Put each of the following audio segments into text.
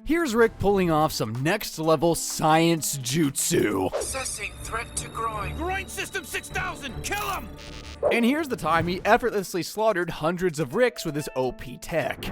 Here's Rick pulling off some next level science jutsu. Assessing threat to groin. Groin system 6000, kill him! And here's the time he effortlessly slaughtered hundreds of Ricks with his OP tech.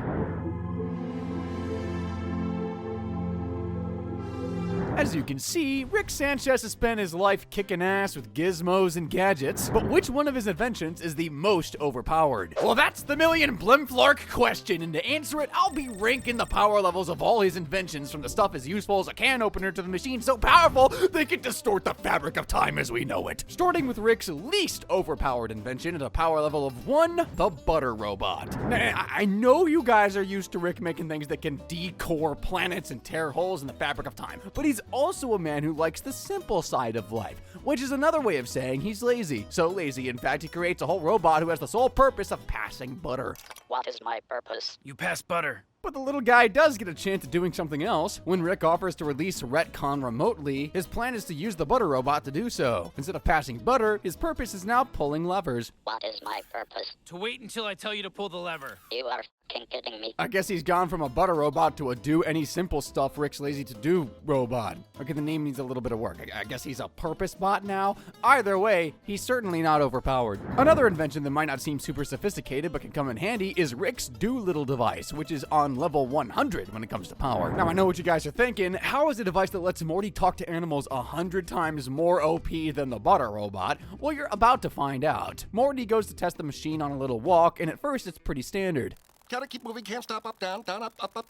As you can see, Rick Sanchez has spent his life kicking ass with gizmos and gadgets, but which one of his inventions is the most overpowered? Well, that's the million blimflark question, and to answer it, I'll be ranking the power levels of all his inventions, from the stuff as useful as a can opener to the machine so powerful they can distort the fabric of time as we know it. Starting with Rick's least overpowered invention at a power level of 1, the butter robot. Now, I know you guys are used to Rick making things that can decore planets and tear holes in the fabric of time, but he's also a man who likes the simple side of life, which is another way of saying he's lazy. So lazy, in fact, he creates a whole robot who has the sole purpose of passing butter. What is my purpose? You pass butter. But the little guy does get a chance at doing something else. When Rick offers to release Retcon remotely, his plan is to use the butter robot to do so. Instead of passing butter, his purpose is now pulling levers. What is my purpose? To wait until I tell you to pull the lever. You are fucking kidding me. I guess he's gone from a butter robot to a do any simple stuff Rick's lazy to do robot. Okay, the name needs a little bit of work. I guess he's a purpose bot now? Either way, he's certainly not overpowered. Another invention that might not seem super sophisticated but can come in handy is Rick's Doolittle device, which is on level 100 when it comes to power. Now I know what you guys are thinking. How is a device that lets Morty talk to animals 100 times more OP than the butter robot? Well, you're about to find out. Morty goes to test the machine on a little walk, and at first it's pretty standard. Gotta keep moving, can't stop, up, down, up,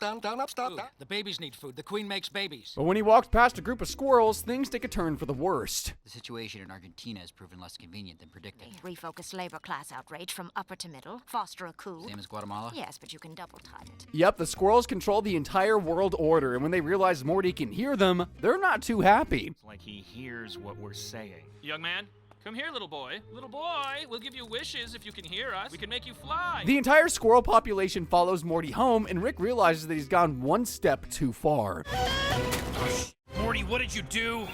down, up, stop, Food. down. The babies need food. The queen makes babies. But when he walks past a group of squirrels, things take a turn for the worst. The situation in Argentina has proven less convenient than predicted. Refocus labor class outrage from upper to middle. Foster a coup. Same as Guatemala? Yes, but you can double time it. Yep, the squirrels control the entire world order, and when they realize Morty can hear them, they're not too happy. It's like he hears what we're saying. Young man, come here, little boy. Little boy, we'll give you wishes if you can hear us. We can make you fly. The entire squirrel population follows Morty home, and Rick realizes that he's gone one step too far. Morty, what did you do?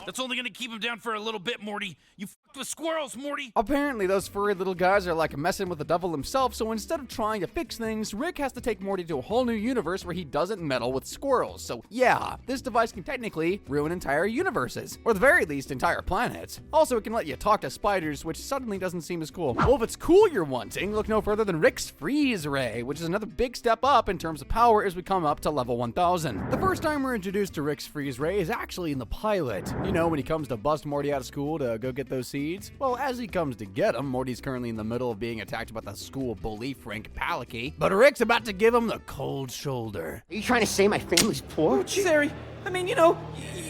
That's only gonna keep him down for a little bit, Morty. You fucked with squirrels, Morty. Apparently, those furry little guys are like messing with the devil himself, so instead of trying to fix things, Rick has to take Morty to a whole new universe where he doesn't meddle with squirrels. So yeah, this device can technically ruin entire universes, or at the very least, entire planets. Also, it can let you talk to spiders, which suddenly doesn't seem as cool. Well, if it's cool you're wanting, look no further than Rick's Freeze Ray, which is another big step up in terms of power as we come up to level 1000. The first time we're introduced to Rick's Freeze Ray is actually in the pilot. You know, when he comes to bust Morty out of school to go get those seeds? Well, as he comes to get them, Morty's currently in the middle of being attacked by the school bully, Frank Palicky, but Rick's about to give him the cold shoulder. Are you trying to say my family's poor? Oh, geez, Harry. I mean, you know,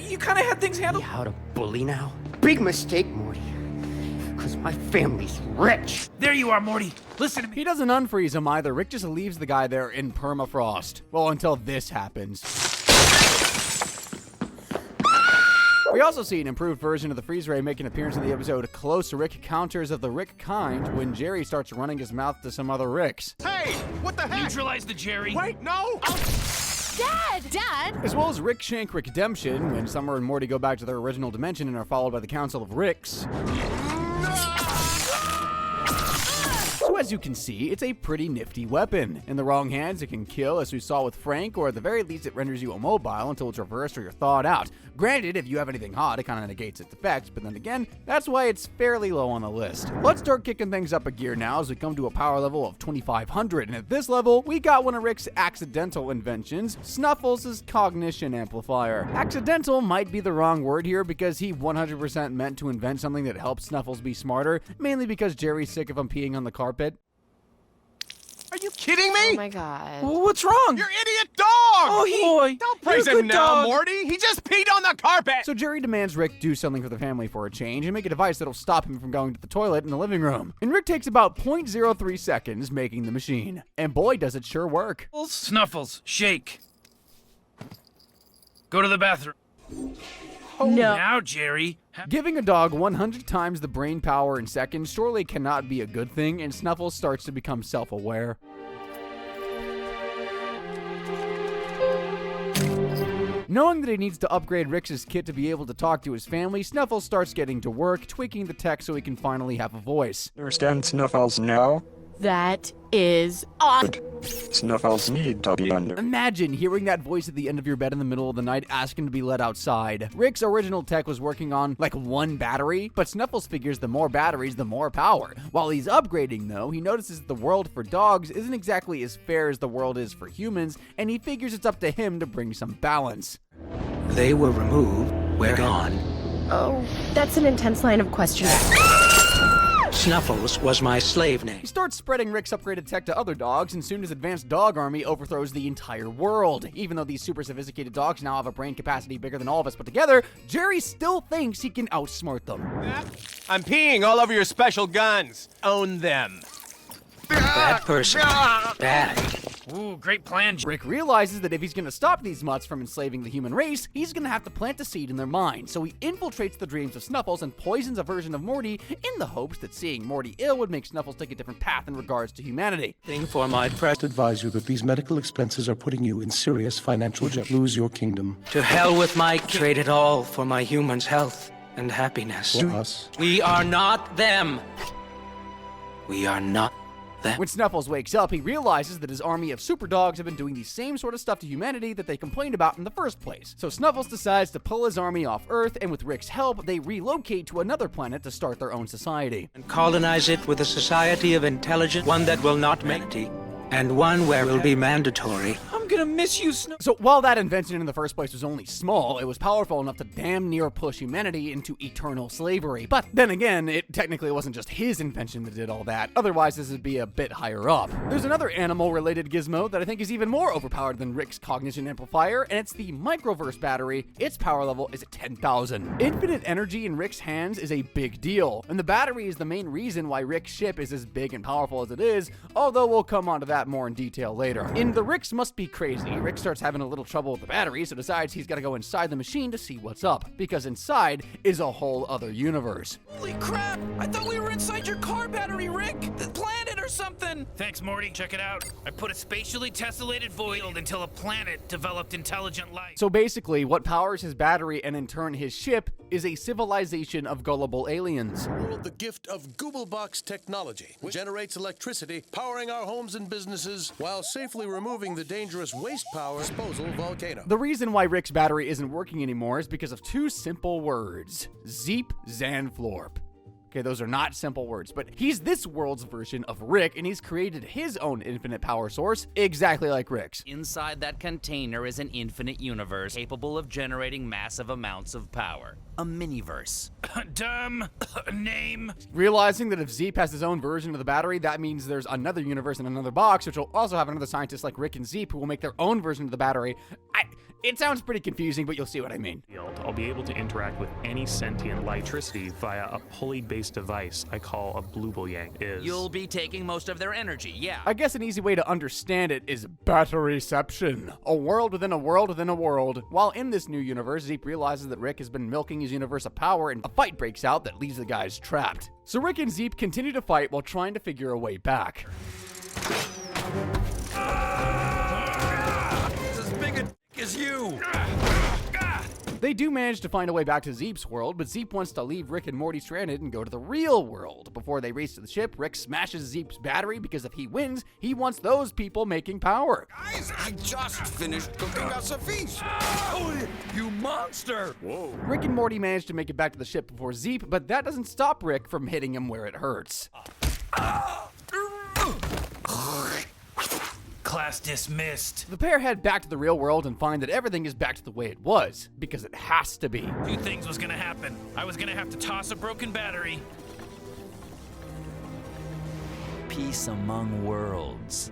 you kind of had things handled. How to bully now? Big mistake, Morty. Because my family's rich. There you are, Morty. Listen to me. He doesn't unfreeze him either. Rick just leaves the guy there in permafrost. Well, until this happens. We also see an improved version of the freeze ray make an appearance in the episode Close Rick Counters of the Rick Kind when Jerry starts running his mouth to some other Ricks. Hey, what the heck? Neutralize the Jerry. Wait, no! Dad! As well as Rick Shank Redemption when Summer and Morty go back to their original dimension and are followed by the Council of Ricks. So as you can see, it's a pretty nifty weapon. In the wrong hands, it can kill, as we saw with Frank, or at the very least, it renders you immobile until it's reversed or you're thawed out. Granted, if you have anything hot, it kind of negates its effects, but then again, that's why it's fairly low on the list. Let's start kicking things up a gear now as we come to a power level of 2500, and at this level, we got one of Rick's accidental inventions, Snuffles' cognition amplifier. Accidental might be the wrong word here because he 100% meant to invent something that helps Snuffles be smarter, mainly because Jerry's sick of him peeing on the carpet. Are you kidding me? Oh my god. Well, what's wrong? Your idiot dog! Oh, boy. Don't praise You're a him good now, dog. Morty! He just peed on the carpet! So Jerry demands Rick do something for the family for a change and make a device that'll stop him from going to the toilet in the living room. And Rick takes about 0.03 seconds making the machine. And boy, does it sure work. Snuffles, shake. Go to the bathroom. No. Now, Jerry. Giving a dog 100 times the brain power in seconds surely cannot be a good thing, and Snuffles starts to become self-aware. Knowing that he needs to upgrade Rick's kit to be able to talk to his family, Snuffles starts getting to work, tweaking the tech so he can finally have a voice. Understand Snuffles now? That is awesome. Snuffles need to be under. Imagine hearing that voice at the end of your bed in the middle of the night asking to be let outside. Rick's original tech was working on like one battery, but Snuffles figures the more batteries, the more power. While he's upgrading though, he notices that the world for dogs isn't exactly as fair as the world is for humans, and he figures it's up to him to bring some balance. They were removed. We're gone. Oh, that's an intense line of questioning. Snuffles was my slave name. He starts spreading Rick's upgraded tech to other dogs, and soon his advanced dog army overthrows the entire world. Even though these super sophisticated dogs now have a brain capacity bigger than all of us put together, Jerry still thinks he can outsmart them. I'm peeing all over your special guns. Own them. Bad person. Bad. Ooh, great plan. Rick realizes that if he's going to stop these mutts from enslaving the human race, he's going to have to plant a seed in their mind. So he infiltrates the dreams of Snuffles and poisons a version of Morty in the hopes that seeing Morty ill would make Snuffles take a different path in regards to humanity. Thing for my press. Advise you that these medical expenses are putting you in serious financial jeopardy. Lose your kingdom. To hell with my trade it all for my humans' health and happiness. For us. We are not them. We are not. When Snuffles wakes up, he realizes that his army of super dogs have been doing the same sort of stuff to humanity that they complained about in the first place. So Snuffles decides to pull his army off Earth, and with Rick's help, they relocate to another planet to start their own society. And colonize it with a society of intelligence, one that will not make tea, and one where it will be mandatory. I'm gonna miss you, Snow. So while that invention in the first place was only small, it was powerful enough to damn near push humanity into eternal slavery. But then again, it technically wasn't just his invention that did all that. Otherwise, this would be a bit higher up. There's another animal-related gizmo that I think is even more overpowered than Rick's cognition amplifier, and it's the Microverse battery. Its power level is at 10,000. Infinite energy in Rick's hands is a big deal, and the battery is the main reason why Rick's ship is as big and powerful as it is, although we'll come on to that more in detail later. In the Rick's Must Be Crazy, Rick starts having a little trouble with the battery, so decides he's gotta go inside the machine to see what's up, because inside is a whole other universe. Holy crap! I thought we were inside your car battery, Rick! The planet or something! Thanks, Morty. Check it out. I put a spatially tessellated void until a planet developed intelligent life. So basically, what powers his battery and in turn his ship is a civilization of gullible aliens. The gift of Googlebox technology, which generates electricity, powering our homes and businesses, while safely removing the dangerous waste power disposal volcano. The reason why Rick's battery isn't working anymore is because of two simple words: Zeep Zanflorp. Okay, those are not simple words, but he's this world's version of Rick, and he's created his own infinite power source, exactly like Rick's. Inside that container is an infinite universe capable of generating massive amounts of power. A miniverse. Dumb name. Realizing that if Zeep has his own version of the battery, that means there's another universe in another box, which will also have another scientist like Rick and Zeep who will make their own version of the battery. It sounds pretty confusing, but you'll see what I mean. I'll be able to interact with any sentient electricity via a pulley-based device I call a blue-yang. You'll be taking most of their energy, yeah. I guess an easy way to understand it is batteryception. A world within a world within a world. While in this new universe, Zeep realizes that Rick has been milking his universe of power, and a fight breaks out that leaves the guys trapped. So Rick and Zeep continue to fight while trying to figure a way back. Is you! They do manage to find a way back to Zeep's world, but Zeep wants to leave Rick and Morty stranded and go to the real world. Before they race to the ship, Rick smashes Zeep's battery because if he wins, he wants those people making power. Guys, I just finished cooking us a feast! Oh, you monster! Whoa. Rick and Morty manage to make it back to the ship before Zeep, but that doesn't stop Rick from hitting him where it hurts. Class dismissed. The pair head back to the real world and find that everything is back to the way it was, because it has to be. Two things was gonna happen. I was gonna have to toss a broken battery. Peace among worlds,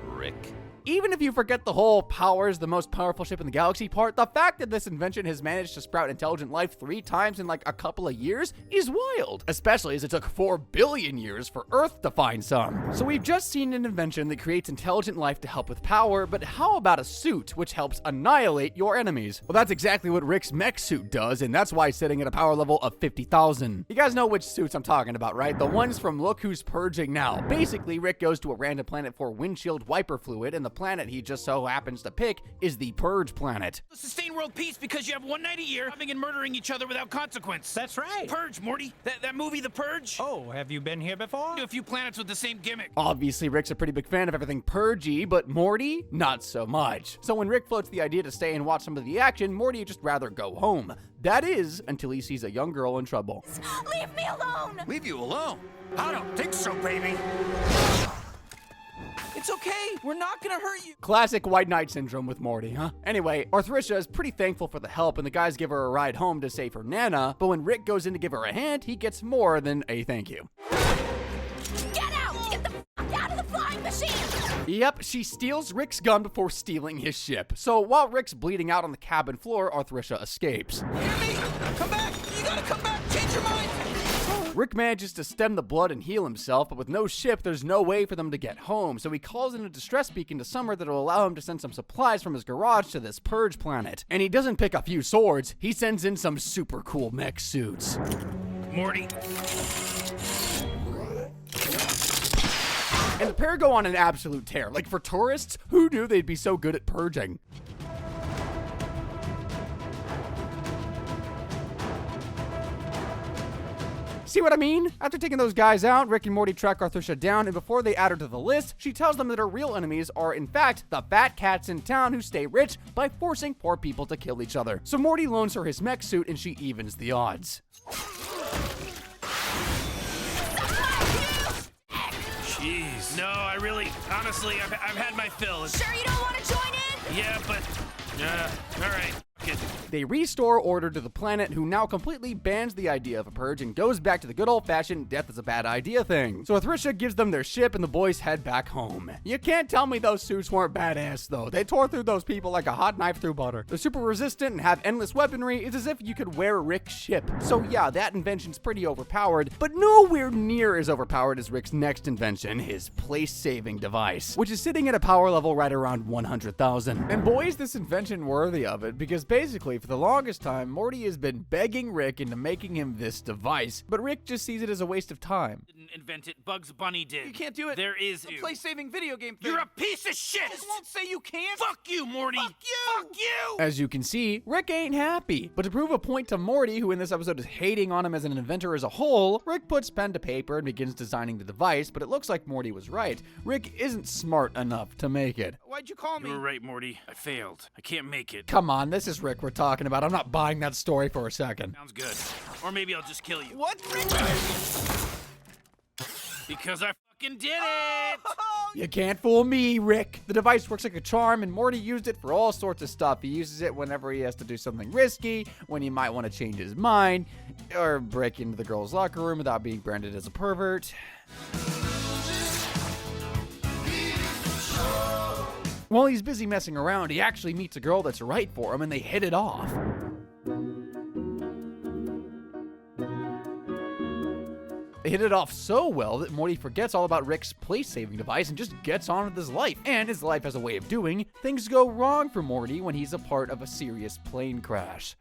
Rick. Even if you forget the whole power's the most powerful ship in the galaxy part, the fact that this invention has managed to sprout intelligent life 3 times in like a couple of years is wild, especially as it took 4 billion years for Earth to find some. So we've just seen an invention that creates intelligent life to help with power, but how about a suit which helps annihilate your enemies? Well, that's exactly what Rick's mech suit does, and that's why it's sitting at a power level of 50,000. You guys know which suits I'm talking about, right? The ones from Look Who's Purging Now. Basically, Rick goes to a random planet for windshield wiper fluid, and the planet he just so happens to pick is the Purge planet. Sustain world peace because you have one night a year having and murdering each other without consequence. That's right. Purge, Morty. That movie, The Purge. Oh, have you been here before? A few planets with the same gimmick. Obviously, Rick's a pretty big fan of everything purgy, but Morty, not so much. So when Rick floats the idea to stay and watch some of the action, Morty would just rather go home. That is, until he sees a young girl in trouble. Leave me alone! Leave you alone? I don't think so, baby. It's okay. We're not gonna hurt you. Classic white knight syndrome with Morty, huh? Anyway, Arthricia is pretty thankful for the help, and the guys give her a ride home to save her Nana, but when Rick goes in to give her a hand, he gets more than a thank you. Get out! Get the f out of the flying machine! Yep, she steals Rick's gun before stealing his ship. So while Rick's bleeding out on the cabin floor, Arthricia escapes. Hear me? Come back! You gotta come back! Change your mind! Rick manages to stem the blood and heal himself, but with no ship, there's no way for them to get home, so he calls in a distress beacon to Summer that'll allow him to send some supplies from his garage to this Purge planet. And he doesn't pick a few swords, he sends in some super cool mech suits. Morty. And the pair go on an absolute tear. Like, for tourists, who knew they'd be so good at purging? See what I mean? After taking those guys out, Rick and Morty track Arthricia down, and before they add her to the list, she tells them that her real enemies are, in fact, the fat cats in town who stay rich by forcing poor people to kill each other. So Morty loans her his mech suit, and she evens the odds. Jeez. No, I really, honestly, I've had my fill. Sure you don't want to join in? Yeah, but, all right. They restore order to the planet, who now completely bans the idea of a purge and goes back to the good old-fashioned death is a bad idea thing. So Arthricia gives them their ship and the boys head back home. You can't tell me those suits weren't badass though. They tore through those people like a hot knife through butter. They're super resistant and have endless weaponry. It's as if you could wear Rick's ship. So yeah, that invention's pretty overpowered, but nowhere near as overpowered as Rick's next invention, his place-saving device, which is sitting at a power level right around 100,000. And boy, is this invention worthy of it, because basically, for the longest time, Morty has been begging Rick into making him this device, but Rick just sees it as a waste of time. Didn't invent it. Bugs Bunny did. You can't do it. There is a place-saving video game thing. You're a piece of shit! I won't say you can't. Fuck you, Morty! Fuck you! Fuck you! As you can see, Rick ain't happy. But to prove a point to Morty, who in this episode is hating on him as an inventor as a whole, Rick puts pen to paper and begins designing the device, but it looks like Morty was right. Rick isn't smart enough to make it. Why'd you call me? You were right, Morty. I failed. I can't make it. Come on, this is Rick we're talking about. I'm not buying that story for a second. Sounds good. Or maybe I'll just kill you. What, Rick? Because I fucking did it! You can't fool me, Rick. The device works like a charm, and Morty used it for all sorts of stuff. He uses it whenever he has to do something risky, when he might want to change his mind, or break into the girl's locker room without being branded as a pervert. While he's busy messing around, he actually meets a girl that's right for him, and they hit it off. They hit it off so well that Morty forgets all about Rick's place-saving device and just gets on with his life. And his life has a way of doing, things go wrong for Morty when he's a part of a serious plane crash.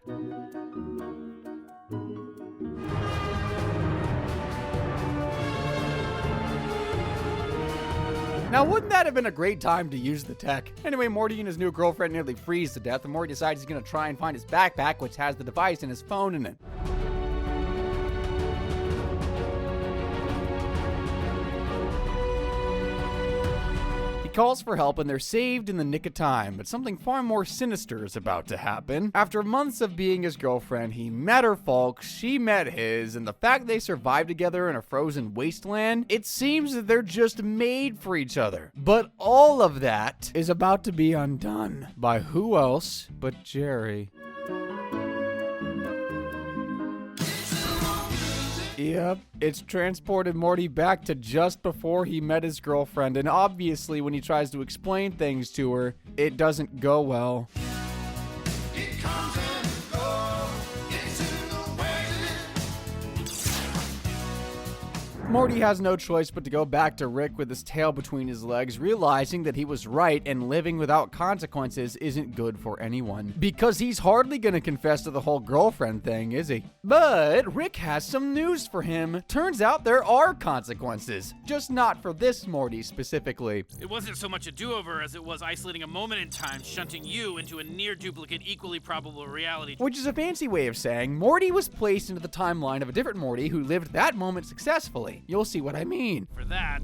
Now, wouldn't that have been a great time to use the tech? Anyway, Morty and his new girlfriend nearly freeze to death, and Morty decides he's gonna try and find his backpack, which has the device and his phone in it. He calls for help and they're saved in the nick of time, but something far more sinister is about to happen. After months of being his girlfriend, he met her folks, she met his, and the fact they survived together in a frozen wasteland, it seems that they're just made for each other. But all of that is about to be undone by who else but Jerry. Yep, it's transported Morty back to just before he met his girlfriend, and obviously when he tries to explain things to her, it doesn't go well. Morty has no choice but to go back to Rick with his tail between his legs, realizing that he was right and living without consequences isn't good for anyone. Because he's hardly gonna confess to the whole girlfriend thing, is he? But Rick has some news for him. Turns out there are consequences. Just not for this Morty specifically. It wasn't so much a do-over as it was isolating a moment in time, shunting you into a near-duplicate, equally probable reality. Which is a fancy way of saying Morty was placed into the timeline of a different Morty who lived that moment successfully. You'll see what I mean. For that,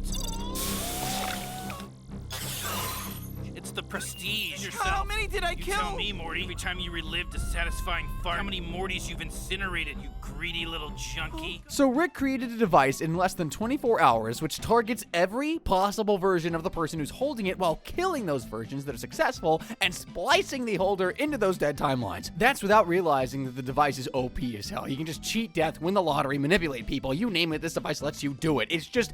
it's the prestige yourself. How many did I kill? Tell me, Morty. Every time you relived a satisfying fart, how many Mortys you've incinerated, you greedy little junkie. So Rick created a device in less than 24 hours which targets every possible version of the person who's holding it while killing those versions that are successful and splicing the holder into those dead timelines. That's without realizing that the device is OP as hell. You can just cheat death, win the lottery, manipulate people, you name it, this device lets you do it. It's just...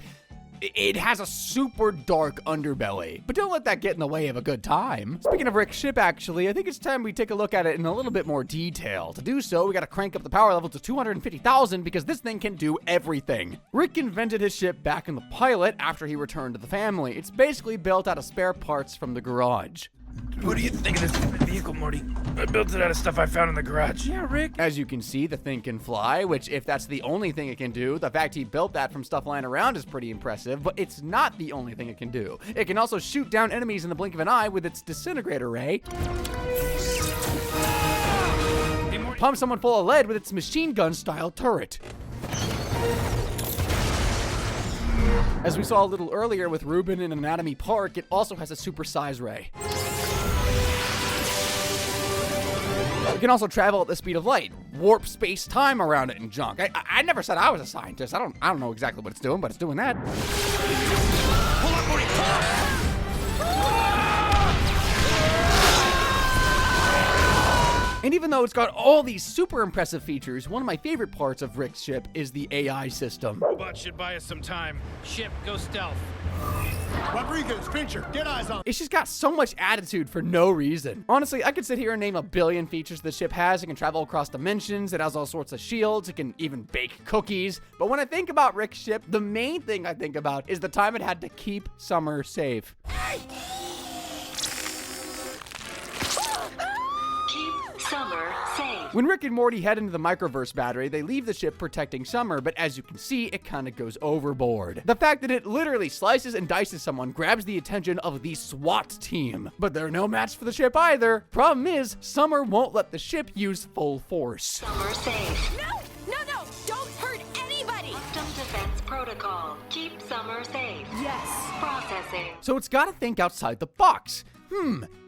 it has a super dark underbelly, but don't let that get in the way of a good time. Speaking of Rick's ship, actually, I think it's time we take a look at it in a little bit more detail. To do so, we gotta crank up the power level to 250,000 because this thing can do everything. Rick invented his ship back in the pilot after he returned to the family. It's basically built out of spare parts from the garage. What do you think of this vehicle, Morty? I built it out of stuff I found in the garage. Yeah, Rick. As you can see, the thing can fly, which if that's the only thing it can do, the fact he built that from stuff lying around is pretty impressive, but it's not the only thing it can do. It can also shoot down enemies in the blink of an eye with its disintegrator ray. Pump someone full of lead with its machine gun style turret. As we saw a little earlier with Ruben in Anatomy Park, it also has a super size ray. It can also travel at the speed of light, warp space-time around it and junk. I never said I was a scientist. I don't know exactly what it's doing, but it's doing that. Pull up, Morty! Pull up! And even though it's got all these super impressive features, one of my favorite parts of Rick's ship is the AI system. Robot should buy us some time. Ship, go stealth. Rodriguez, Fincher, get eyes on. It's just got so much attitude for no reason. Honestly, I could sit here and name a billion features the ship has. It can travel across dimensions, it has all sorts of shields, it can even bake cookies. But when I think about Rick's ship, the main thing I think about is the time it had to keep Summer safe. Summer safe. When Rick and Morty head into the microverse battery, they leave the ship protecting Summer, but as you can see, it kind of goes overboard. The fact that it literally slices and dices someone grabs the attention of the SWAT team. But they're no match for the ship either. Problem is, Summer won't let the ship use full force. Summer safe. No, don't hurt anybody. Custom defense protocol. Keep Summer safe. Yes. Processing. So it's got to think outside the box.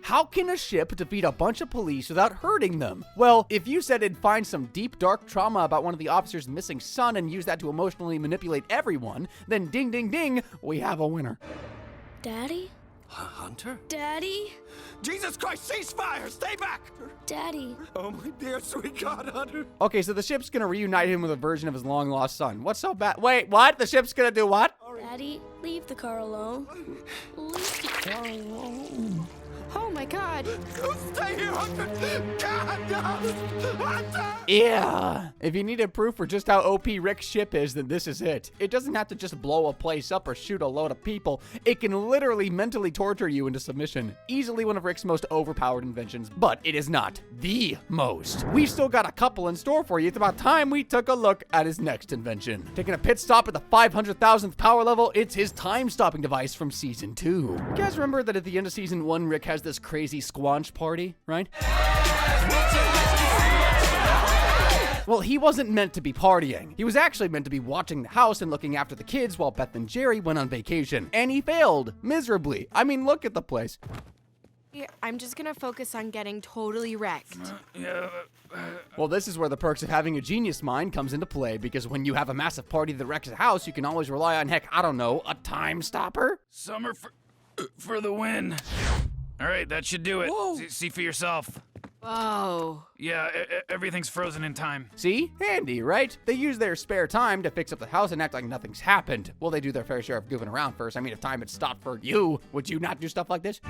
How can a ship defeat a bunch of police without hurting them? Well, if you said it'd find some deep, dark trauma about one of the officers' missing son and use that to emotionally manipulate everyone, then ding, ding, ding, we have a winner. Daddy? Hunter? Daddy? Jesus Christ, ceasefire! Stay back! Daddy? Oh my dear sweet God, Hunter. Okay, so the ship's gonna reunite him with a version of his long-lost son. What's so bad? Wait, what? The ship's gonna do what? Daddy, leave the car alone. Leave the car alone. Oh my God. Stay here, Hunter! God, no! Hunter! Yeah. If you needed proof for just how OP Rick's ship is, then this is it. It doesn't have to just blow a place up or shoot a load of people. It can literally mentally torture you into submission. Easily one of Rick's most overpowered inventions, but it is not the most. We've still got a couple in store for you. It's about time we took a look at his next invention. Taking a pit stop at the 500,000th power level, it's his time-stopping device from Season 2. You guys remember that at the end of Season 1, Rick has this crazy squanch party, right? Well, he wasn't meant to be partying. He was actually meant to be watching the house and looking after the kids while Beth and Jerry went on vacation. And he failed miserably. I mean, look at the place. Yeah, I'm just gonna focus on getting totally wrecked. Well, this is where the perks of having a genius mind comes into play, because when you have a massive party that wrecks a house, you can always rely on, heck, I don't know, a time stopper? Summer for the win. All right, that should do it. See for yourself. Oh. Yeah, everything's frozen in time. See? Handy, right? They use their spare time to fix up the house and act like nothing's happened. Well, they do their fair share of goofing around first. I mean, if time had stopped for you, would you not do stuff like this?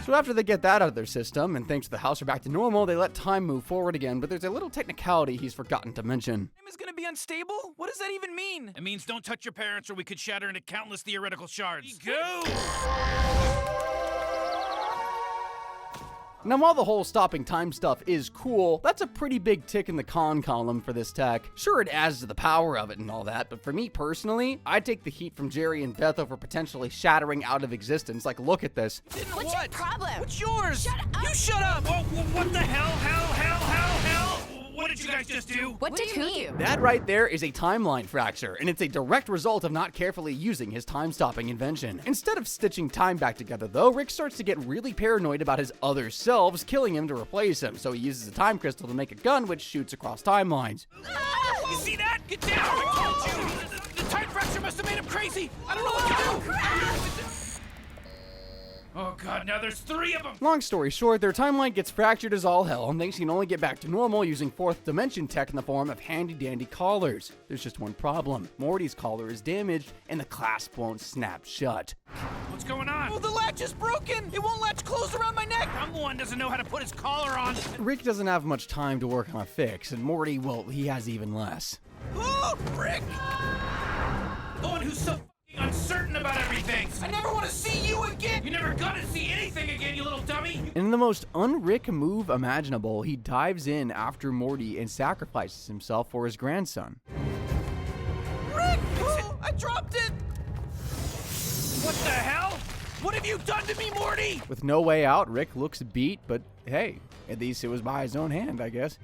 So So after they get that out of their system, and things to the house are back to normal, they let time move forward again, but there's a little technicality he's forgotten to mention. Time is gonna be unstable? What does that even mean? It means don't touch your parents or we could shatter into countless theoretical shards. Go! Now, while the whole stopping time stuff is cool, that's a pretty big tick in the con column for this tech. Sure, it adds to the power of it and all that, but for me personally, I'd take the heat from Jerry and Beth over potentially shattering out of existence. Like, look at this. What's your problem? What's yours? Shut up! You shut up! Whoa, what the hell? What did you guys just do? What did who do? That right there is a timeline fracture, and it's a direct result of not carefully using his time-stopping invention. Instead of stitching time back together, though, Rick starts to get really paranoid about his other selves killing him to replace him, so he uses a time crystal to make a gun which shoots across timelines. You see that? Get down! I told you! The time fracture must have made him crazy! I don't know what to do! Oh god, now there's 3 of them! Long story short, their timeline gets fractured as all hell, and they can only get back to normal using 4th dimension tech in the form of handy-dandy collars. There's just one problem. Morty's collar is damaged, and the clasp won't snap shut. What's going on? Oh, the latch is broken! It won't latch close around my neck! Someone doesn't know how to put his collar on. Rick doesn't have much time to work on a fix, and Morty, well, he has even less. Oh, Rick! The one who's so uncertain about everything. I never want to see you again! You're never gonna see anything again, you little dummy! And in the most un-Rick move imaginable, he dives in after Morty and sacrifices himself for his grandson. Rick! Oh, I dropped it! What the hell? What have you done to me, Morty? With no way out, Rick looks beat, but hey, at least it was by his own hand, I guess.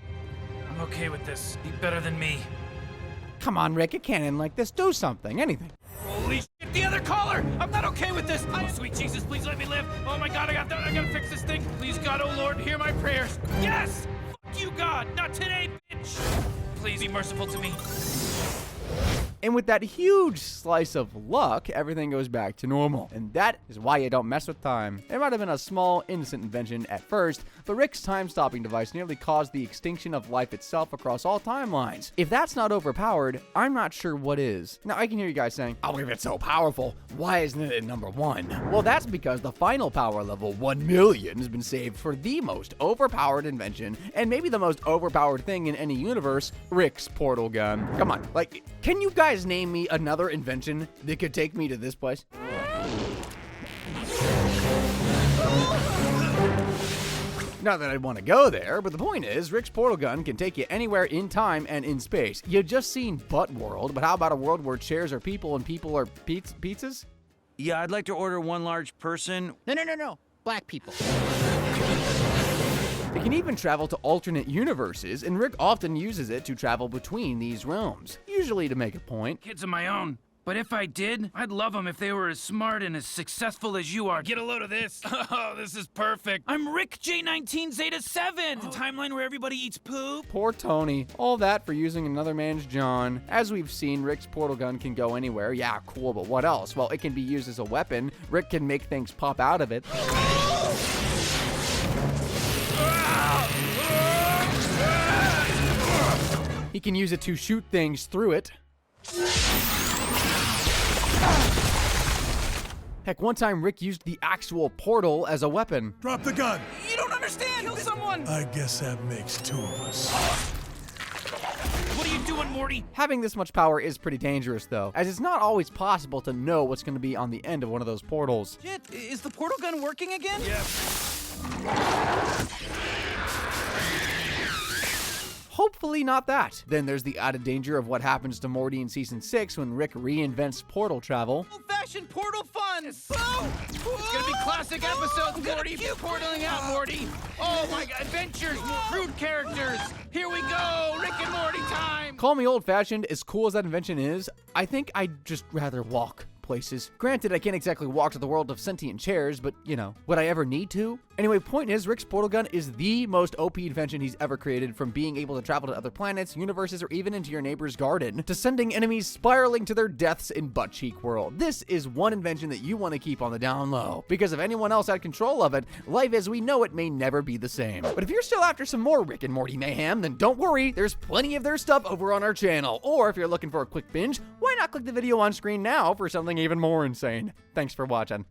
I'm okay with this. Be better than me. Come on, Rick, it can't end like this. Do something, anything. Holy shit, the other collar! I'm not okay with this! Oh, sweet Jesus, please let me live! Oh my god, I gotta fix this thing! Please, God, oh Lord, hear my prayers! Yes! Fuck you, God! Not today, bitch! Please be merciful to me. And with that huge slice of luck, everything goes back to normal. And that is why you don't mess with time. It might have been a small, innocent invention at first, but Rick's time-stopping device nearly caused the extinction of life itself across all timelines. If that's not overpowered, I'm not sure what is. Now, I can hear you guys saying, oh, if it's so powerful, why isn't it at number 1? Well, that's because the final power level, 1,000,000, has been saved for the most overpowered invention, and maybe the most overpowered thing in any universe, Rick's portal gun. Come on, like, can you guys name me another invention that could take me to this place? Not that I'd want to go there, but the point is, Rick's portal gun can take you anywhere in time and in space. You just seen Butt World, but how about a world where chairs are people and people are pizzas? Yeah, I'd like to order 1 large person. No. Black people. It can even travel to alternate universes, and Rick often uses it to travel between these realms, usually to make a point. Kids of my own. But if I did, I'd love them if they were as smart and as successful as you are. Get a load of this. Oh, this is perfect. I'm Rick J19 Zeta 7. The timeline where everybody eats poop. Poor Tony. All that for using another man's John. As we've seen, Rick's portal gun can go anywhere. Yeah, cool, but what else? Well, it can be used as a weapon. Rick can make things pop out of it. He can use it to shoot things through it. Heck, one time Rick used the actual portal as a weapon. Drop the gun. You don't understand. Kill someone. I guess that makes 2 of us. What are you doing, Morty? Having this much power is pretty dangerous, though, as it's not always possible to know what's going to be on the end of one of those portals. Shit, is the portal gun working again? Yeah. Hopefully not that. Then there's the added danger of what happens to Morty in Season 6 when Rick reinvents portal travel. Old-fashioned portal fun! Oh! It's gonna be classic episodes, Morty! Portaling out, Morty! Oh my god, adventures, crude characters! Here we go! Rick and Morty time! Call me old-fashioned, as cool as that invention is, I think I'd just rather walk places. Granted, I can't exactly walk to the world of sentient chairs, but, you know, would I ever need to? Anyway, point is, Rick's portal gun is the most OP invention he's ever created, from being able to travel to other planets, universes, or even into your neighbor's garden, to sending enemies spiraling to their deaths in Butt Cheek World. This is one invention that you want to keep on the down low, because if anyone else had control of it, life as we know it may never be the same. But if you're still after some more Rick and Morty mayhem, then don't worry, there's plenty of their stuff over on our channel. Or if you're looking for a quick binge, why not click the video on screen now for something even more insane? Thanks for watching.